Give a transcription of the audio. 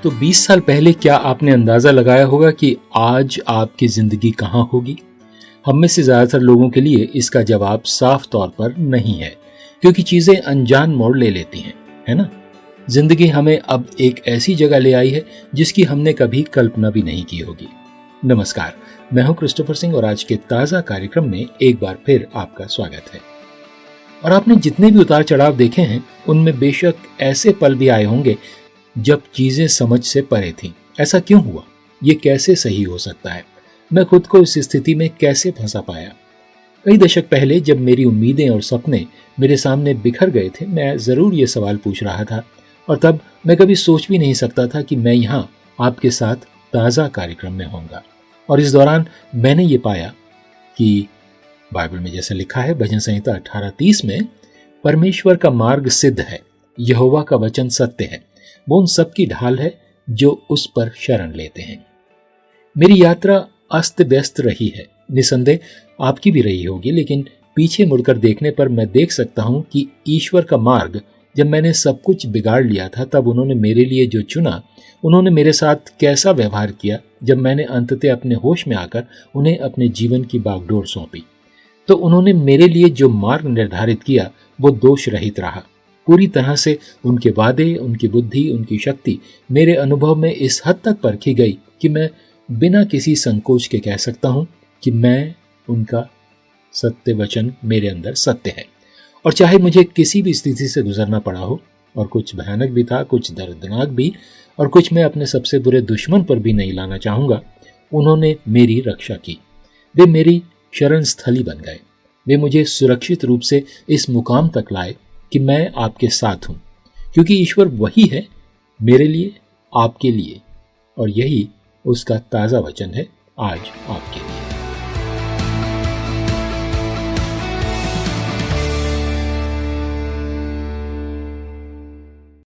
तो 20 साल पहले क्या आपने अंदाजा लगाया होगा कि आज आपकी जिंदगी कहां होगी? हम में से ज्यादातर लोगों के लिए इसका जवाब साफ तौर पर नहीं है, क्योंकि चीजें अनजान मोड़ ले लेती हैं, है ना? जिंदगी हमें अब एक ऐसी जगह ले आई है जिसकी हमने कभी कल्पना भी नहीं की होगी। नमस्कार, मैं हूं क्रिस्टोफर सिंह और आज के ताजा कार्यक्रम में एक बार फिर आपका स्वागत है। और आपने जितने भी उतार चढ़ाव देखे हैं, उनमें बेशक ऐसे पल भी आए होंगे जब चीजें समझ से परे थीं। ऐसा क्यों हुआ? ये कैसे सही हो सकता है? मैं खुद को इस स्थिति में कैसे फंसा पाया? कई दशक पहले जब मेरी उम्मीदें और सपने मेरे सामने बिखर गए थे, मैं जरूर ये सवाल पूछ रहा था, और तब मैं कभी सोच भी नहीं सकता था कि मैं यहाँ आपके साथ ताज़ा कार्यक्रम में होऊंगा। और इस दौरान मैंने ये पाया कि बाइबल में जैसा लिखा है भजन संहिता 18:30 में, परमेश्वर का मार्ग सिद्ध है, यहोवा का वचन सत्य है, वो उन सब की ढाल है जो उस पर शरण लेते हैं। मेरी यात्रा अस्त व्यस्त रही है, निसंदेह आपकी भी रही होगी, लेकिन पीछे मुड़कर देखने पर मैं देख सकता हूं कि ईश्वर का मार्ग, जब मैंने सब कुछ बिगाड़ लिया था, तब उन्होंने मेरे लिए जो चुना, उन्होंने मेरे साथ कैसा व्यवहार किया जब मैंने अंततः अपने होश में आकर उन्हें अपने जीवन की बागडोर सौंपी, तो उन्होंने मेरे लिए जो मार्ग निर्धारित किया वो दोष रहित रहा। पूरी तरह से उनके वादे, उनकी बुद्धि, उनकी शक्ति मेरे अनुभव में इस हद तक परखी गई कि मैं बिना किसी संकोच के कह सकता हूं कि मैं उनका सत्य वचन मेरे अंदर सत्य है। और चाहे मुझे किसी भी स्थिति से गुजरना पड़ा हो, और कुछ भयानक भी था, कुछ दर्दनाक भी, और कुछ मैं अपने सबसे बुरे दुश्मन पर भी नहीं लाना चाहूंगा, उन्होंने मेरी रक्षा की। वे मेरी शरण स्थली बन गए। वे मुझे सुरक्षित रूप से इस मुकाम तक लाए कि मैं आपके साथ हूं, क्योंकि ईश्वर वही है मेरे लिए, आपके लिए, और यही उसका ताज़ा वचन है आज आपके लिए।